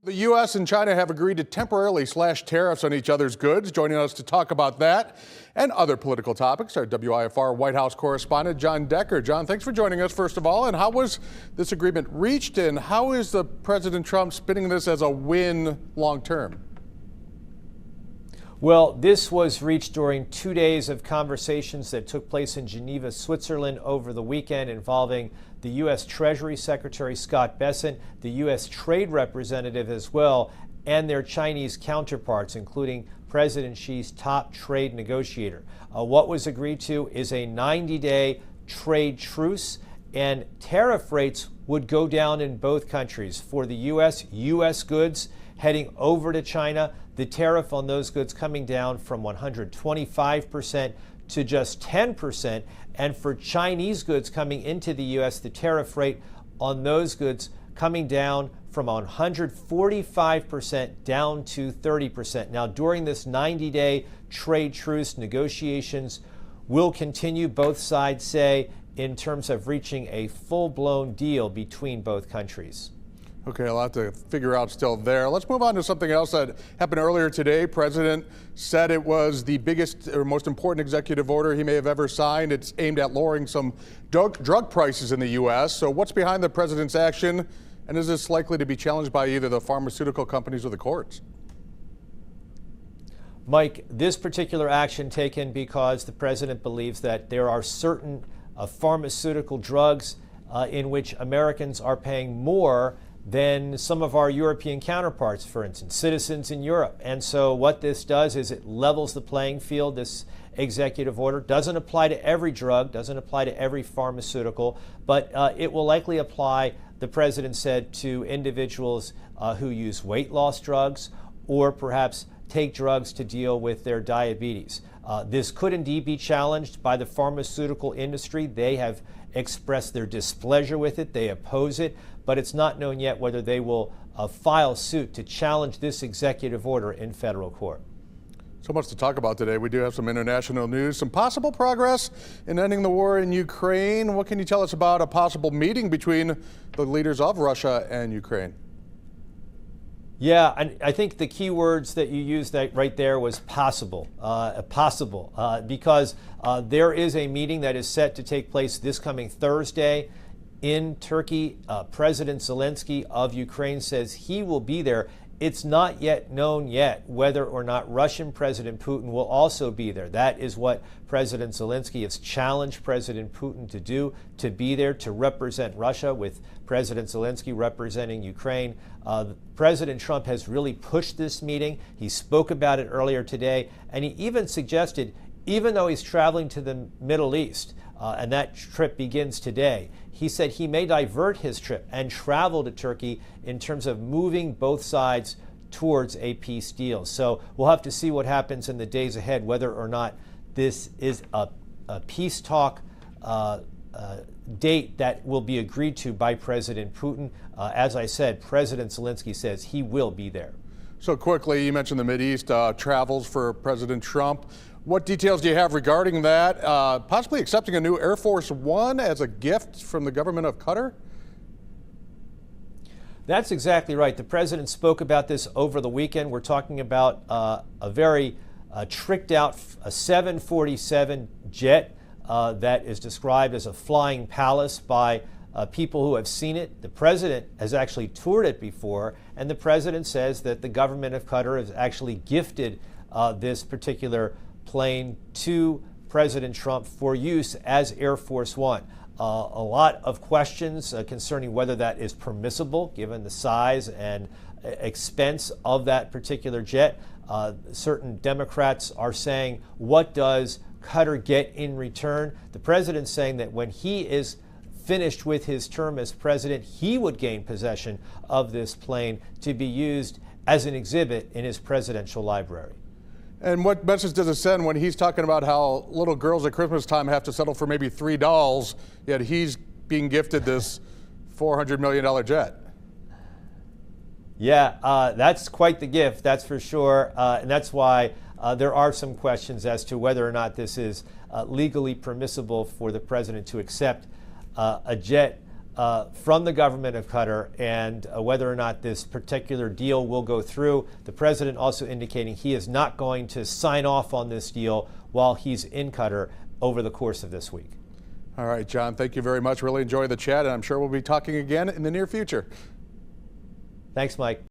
The U.S. and China have agreed to temporarily slash tariffs on each other's goods. Joining us to talk about that and other political topics, our WIFR White House correspondent, John Decker. John, thanks for joining us, first of all. And how was this agreement reached, and how is the President Trump spinning this as a win long term? Well, this was reached during 2 days of conversations that took place in Geneva, Switzerland over the weekend, involving the U.S. Treasury Secretary Scott Bessent, the U.S. Trade Representative as well, and their Chinese counterparts, including President Xi's top trade negotiator. What was agreed to is a 90-day trade truce, and tariff rates would go down in both countries. For the U.S. goods heading over to China, the tariff on those goods coming down from 125% to just 10%. And for Chinese goods coming into the U.S., the tariff rate on those goods coming down from 145% down to 30%. Now, during this 90-day trade truce, negotiations will continue, both sides say, in terms of reaching a full-blown deal between both countries. Okay, a lot to figure out still there. Let's move on to something else that happened earlier today. President said it was the biggest or most important executive order he may have ever signed. It's aimed at lowering some drug prices in the U.S. So what's behind the president's action, and is this likely to be challenged by either the pharmaceutical companies or the courts? Mike, this particular action taken because the president believes that there are certain pharmaceutical drugs in which Americans are paying more than some of our European counterparts, for instance, citizens in Europe. And so what this does is it levels the playing field. This executive order doesn't apply to every drug, doesn't apply to every pharmaceutical, but it will likely apply, the president said, to individuals who use weight loss drugs or perhaps take drugs to deal with their diabetes. This could indeed be challenged by the pharmaceutical industry. They have expressed their displeasure with it. They oppose it, but it's not known yet whether they will file suit to challenge this executive order in federal court. So much to talk about today. We do have some international news, some possible progress in ending the war in Ukraine. What can you tell us about a possible meeting between the leaders of Russia and Ukraine? Yeah, and I think the key words that you used right there was possible, because there is a meeting that is set to take place this coming Thursday in Turkey. President Zelensky of Ukraine says he will be there. It's not yet known whether or not Russian President Putin will also be there. That is what President Zelensky has challenged President Putin to do, to be there to represent Russia, with President Zelensky representing Ukraine. President Trump has really pushed this meeting. He spoke about it earlier today, and he even suggested, even though he's traveling to the Middle East, and that trip begins today, he said he may divert his trip and travel to Turkey in terms of moving both sides towards a peace deal. So we'll have to see what happens in the days ahead, whether or not this is a peace talk date that will be agreed to by President Putin. As I said, President Zelensky says he will be there. So quickly, you mentioned the Mideast travels for President Trump. What details do you have regarding that? Possibly accepting a new Air Force One as a gift from the government of Qatar? That's exactly right. The president spoke about this over the weekend. We're talking about a very tricked out 747 jet that is described as a flying palace by people who have seen it. The president has actually toured it before, and the president says that the government of Qatar has actually gifted this particular plane to President Trump for use as Air Force One. A lot of questions concerning whether that is permissible given the size and expense of that particular jet. Certain Democrats are saying, what does Qatar get in return? The president's saying that when he is finished with his term as president, he would gain possession of this plane to be used as an exhibit in his presidential library. And what message does it send when he's talking about how little girls at Christmas time have to settle for maybe 3 dolls, yet he's being gifted this $400 million jet? Yeah, that's quite the gift, that's for sure. And that's why there are some questions as to whether or not this is legally permissible for the president to accept a jet from the government of Qatar and whether or not this particular deal will go through. The president also indicating he is not going to sign off on this deal while he's in Qatar over the course of this week. All right, John, thank you very much. Really enjoyed the chat, and I'm sure we'll be talking again in the near future. Thanks, Mike.